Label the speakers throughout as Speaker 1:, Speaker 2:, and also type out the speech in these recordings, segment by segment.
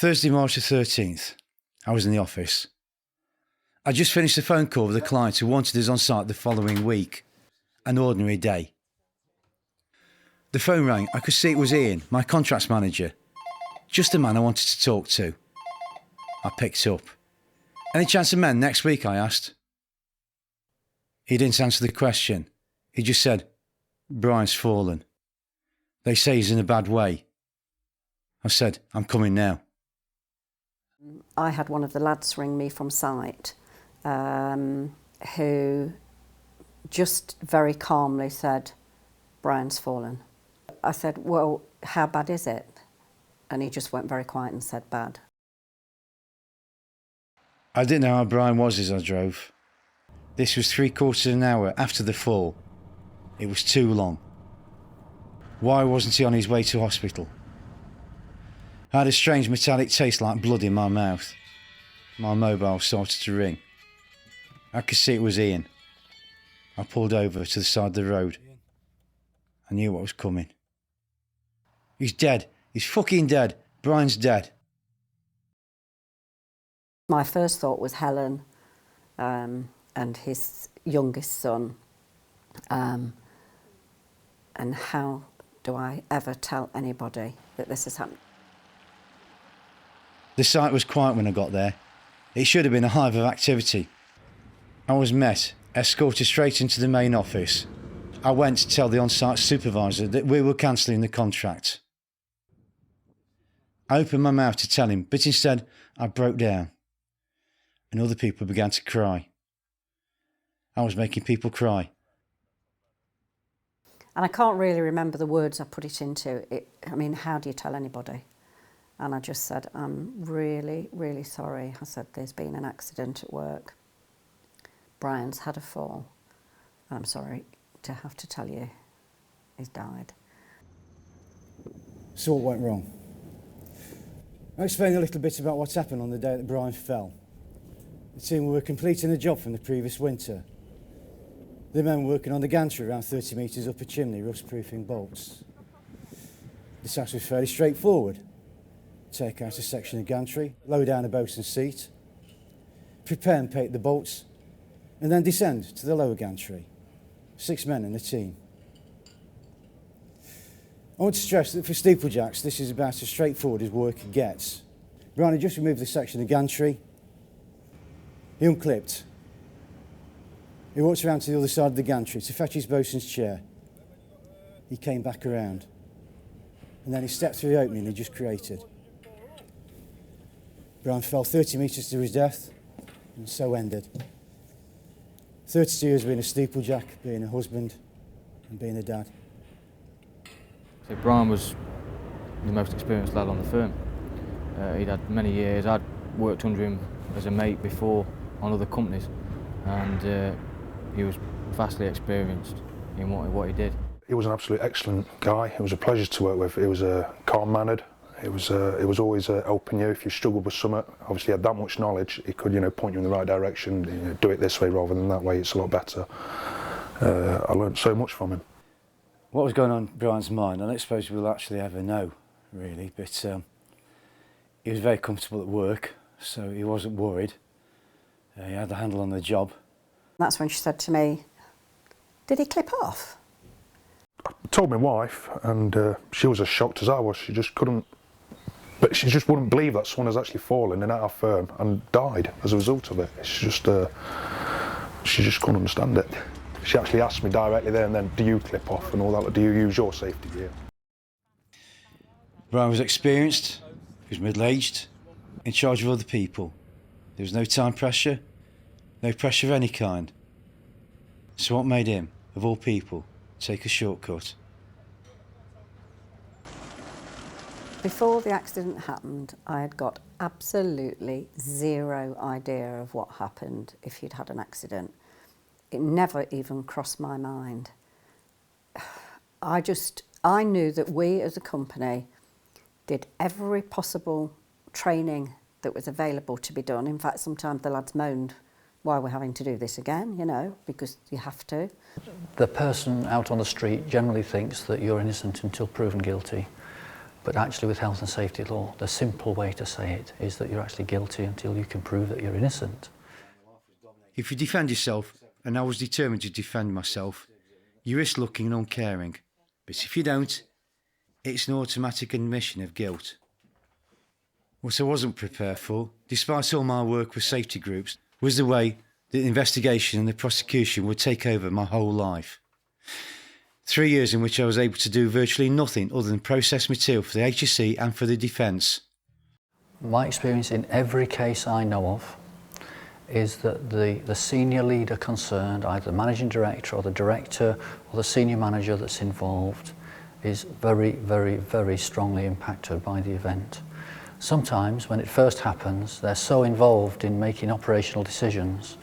Speaker 1: Thursday, March the 13th. I was in the office. I just finished a phone call with a client who wanted us on site the following week. An ordinary day. The phone rang. I could see it was Ian, my contracts manager. Just the man I wanted to talk to. I picked up. Any chance of men next week, I asked. He didn't answer the question. He just said, Brian's fallen. They say he's in a bad way. I said, I'm coming now.
Speaker 2: I had one of the lads ring me from site who just very calmly said, Brian's fallen. I said, well, how bad is it? And he just went very quiet and said, bad.
Speaker 1: I didn't know how Brian was as I drove. This was 3/4 of an hour after the fall. It was too long. Why wasn't he on his way to hospital? I had a strange metallic taste like blood in my mouth. My mobile started to ring. I could see it was Ian. I pulled over to the side of the road. I knew what was coming. He's dead. He's fucking dead. Brian's dead.
Speaker 2: My first thought was Helen and his youngest son. And how do I ever tell anybody that this has happened?
Speaker 1: The site was quiet when I got there. It should have been a hive of activity. I was met, escorted straight into the main office. I went to tell the on-site supervisor that we were cancelling the contract. I opened my mouth to tell him, but instead I broke down. And other people began to cry. I was making people cry.
Speaker 2: And I can't really remember the words I put it into. How do you tell anybody? And I just said, I'm really, really sorry. I said, there's been an accident at work. Brian's had a fall. I'm sorry to have to tell you he's died.
Speaker 1: So what went wrong? I'll explain a little bit about what happened on the day that Brian fell. The team were completing a job from the previous winter. The men were working on the gantry around 30 metres up a chimney, rust-proofing bolts. The task was fairly straightforward. Take out a section of gantry, lower down a bosun's seat, prepare and paint the bolts, and then descend to the lower gantry. 6 men in a team. I want to stress that for steeplejacks, this is about as straightforward as work gets. Brian had just removed the section of gantry. He unclipped. He walked around to the other side of the gantry to fetch his bosun's chair. He came back around. And then he stepped through the opening he just created. Brian fell 30 metres to his death, and so ended. 32 years being a steeplejack, being a husband, and being a dad.
Speaker 3: So Brian was the most experienced lad on the firm. He'd had many years. I'd worked under him as a mate before on other companies, and he was vastly experienced in what he did.
Speaker 4: He was an absolute excellent guy. It was a pleasure to work with. He was calm-mannered. It was always helping you if you struggled with something. Obviously, he had that much knowledge. He could, point you in the right direction. Do it this way rather than that way. It's a lot better. I learned so much from him.
Speaker 1: What was going on in Brian's mind, I don't suppose we'll actually ever know, really, but he was very comfortable at work, so he wasn't worried. He had the handle on the job.
Speaker 2: That's when she said to me, did he clip off?
Speaker 4: I told my wife, and she was as shocked as I was. She just couldn't, but she just wouldn't believe that someone has actually fallen in our firm and died as a result of it. She just couldn't understand it. She actually asked me directly there and then, do you clip off and all that? Do you use your safety gear?
Speaker 1: Brian was experienced, he was middle-aged, in charge of other people. There was no time pressure, no pressure of any kind. So what made him, of all people, take a shortcut?
Speaker 2: Before the accident happened, I had got absolutely zero idea of what happened if you'd had an accident. It never even crossed my mind. I knew that we as a company did every possible training that was available to be done. In fact, sometimes the lads moaned, why we're having to do this again, because you have to.
Speaker 5: The person out on the street generally thinks that you're innocent until proven guilty. But actually with health and safety law, the simple way to say it is that you're actually guilty until you can prove that you're innocent.
Speaker 1: If you defend yourself, and I was determined to defend myself, you risk looking uncaring. But if you don't, it's an automatic admission of guilt. What I wasn't prepared for, despite all my work with safety groups, was the way that the investigation and the prosecution would take over my whole life. 3 years in which I was able to do virtually nothing other than process material for the HSE and for the defence.
Speaker 5: My experience in every case I know of is that the senior leader concerned, either the managing director or the director or the senior manager that's involved, is very, very, very strongly impacted by the event. Sometimes when it first happens, they're so involved in making operational decisions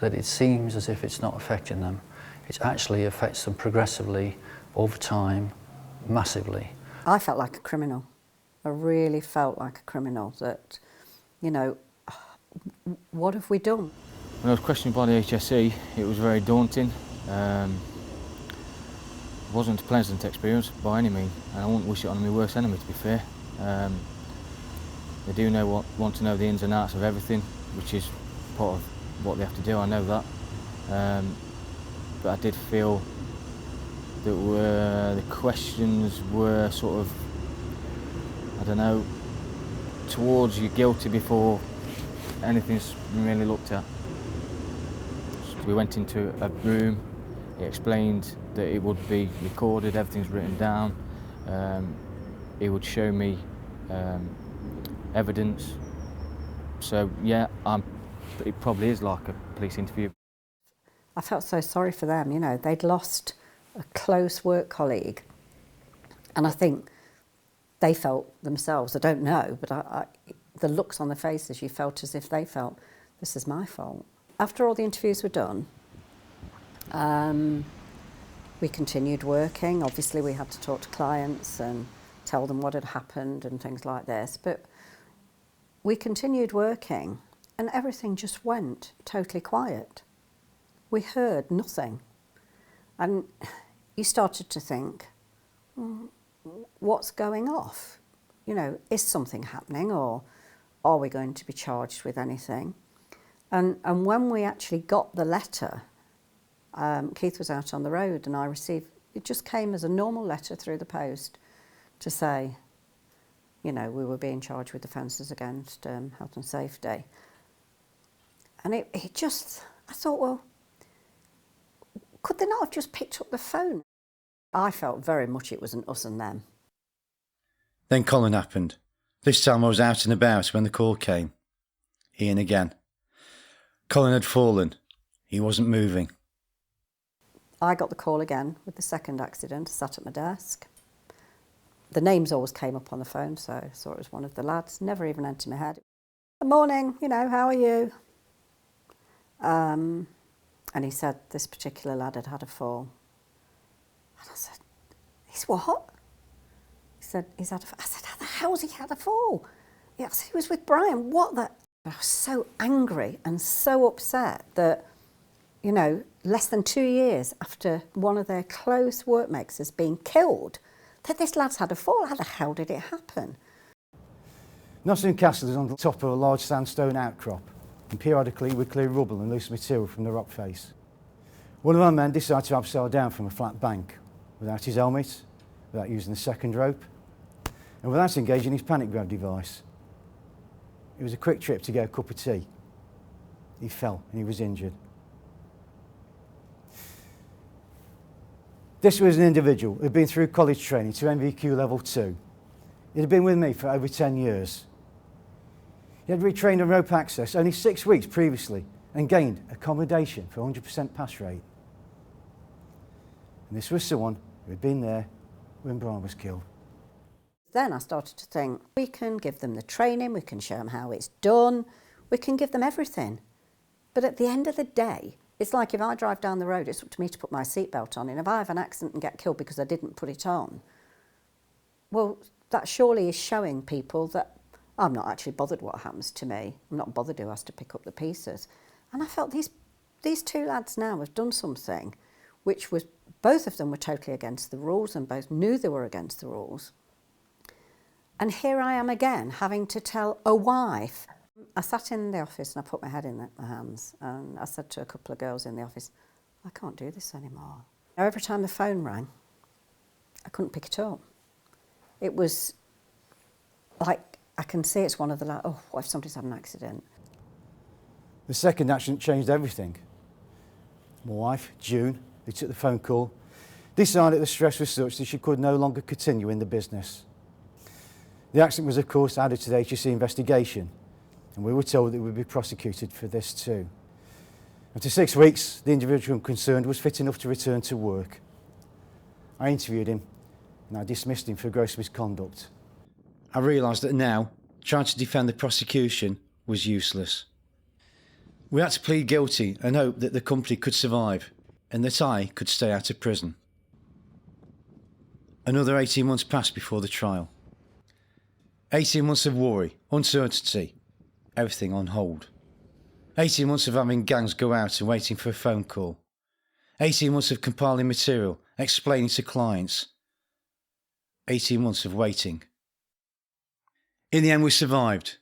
Speaker 5: that it seems as if it's not affecting them. It actually affects them progressively, over time, massively.
Speaker 2: I felt like a criminal. I really felt like a criminal that, you know, what have we done?
Speaker 3: When I was questioned by the HSE, it was very daunting. It wasn't a pleasant experience by any means, and I wouldn't wish it on my worst enemy, to be fair. They do want to know the ins and outs of everything, which is part of what they have to do, I know that. But I did feel that the questions were sort of, I don't know, towards you guilty before anything's really looked at. So we went into a room, he explained that it would be recorded, everything's written down. He would show me evidence. So yeah, it probably is like a police interview.
Speaker 2: I felt so sorry for them, you know, they'd lost a close work colleague. And I think they felt themselves, I don't know, but the looks on their faces, you felt as if they felt, this is my fault. After all the interviews were done, we continued working. Obviously we had to talk to clients and tell them what had happened and things like this, but we continued working and everything just went totally quiet. We heard nothing. And you started to think, what's going off? You know, is something happening, or are we going to be charged with anything? And when we actually got the letter, Keith was out on the road and I received, it just came as a normal letter through the post to say, you know, we were being charged with offences against health and safety. And it just, I thought, well, could they not have just picked up the phone? I felt very much it was an us and them.
Speaker 1: Then Colin happened. This time I was out and about when the call came. Ian again. Colin had fallen. He wasn't moving.
Speaker 2: I got the call again with the second accident, sat at my desk. The names always came up on the phone, so I saw it was one of the lads. Never even entered my head. Good morning, you know, how are you? And he said this particular lad had had a fall. And I said, he's what? He said, he's had a fall. I said, how the hell's he had a fall? Yeah, I said, he was with Brian. What the? I was so angry and so upset that, you know, less than 2 years after one of their close workmates has been killed, that this lad's had a fall. How the hell did it happen?
Speaker 1: Nottingham Castle is on the top of a large sandstone outcrop, and periodically we clear rubble and loose material from the rock face. One of our men decided to abseil down from a flat bank without his helmet, without using the second rope, and without engaging his panic grab device. It was a quick trip to get a cup of tea. He fell and he was injured. This was an individual who had been through college training to MVQ level 2. He had been with me for over 10 years. He had retrained on rope access only 6 weeks previously and gained accommodation for 100% pass rate. And this was someone who had been there when Brian was killed.
Speaker 2: Then I started to think, we can give them the training, we can show them how it's done, we can give them everything. But at the end of the day, it's like if I drive down the road, it's up to me to put my seatbelt on, and if I have an accident and get killed because I didn't put it on, well, that surely is showing people that I'm not actually bothered what happens to me. I'm not bothered who has to pick up the pieces. And I felt these two lads now have done something which was, both of them were totally against the rules and both knew they were against the rules. And here I am again having to tell a wife. I sat in the office and I put my head in my hands and I said to a couple of girls in the office, I can't do this anymore. Now, every time the phone rang, I couldn't pick it up. It was like, I can see it's one of the, like, oh, what if somebody's had an accident?
Speaker 1: The second accident changed everything. My wife, June, who took the phone call, decided the stress was such that she could no longer continue in the business. The accident was, of course, added to the HSE investigation, and we were told that we would be prosecuted for this too. After 6 weeks, the individual concerned was fit enough to return to work. I interviewed him and I dismissed him for gross misconduct. I realised that now, trying to defend the prosecution was useless. We had to plead guilty and hope that the company could survive and that I could stay out of prison. Another 18 months passed before the trial. 18 months of worry, uncertainty, everything on hold. 18 months of having gangs go out and waiting for a phone call. 18 months of compiling material, explaining to clients. 18 months of waiting. In the end, we survived.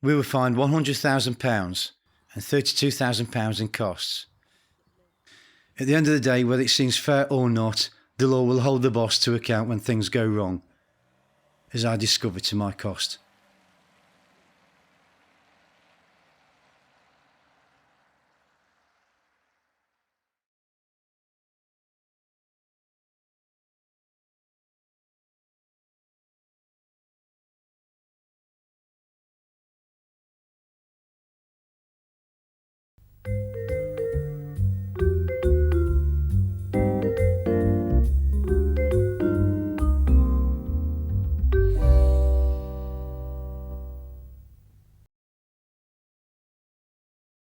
Speaker 1: We were fined £100,000 and £32,000 in costs. At the end of the day, whether it seems fair or not, the law will hold the boss to account when things go wrong, as I discovered to my cost.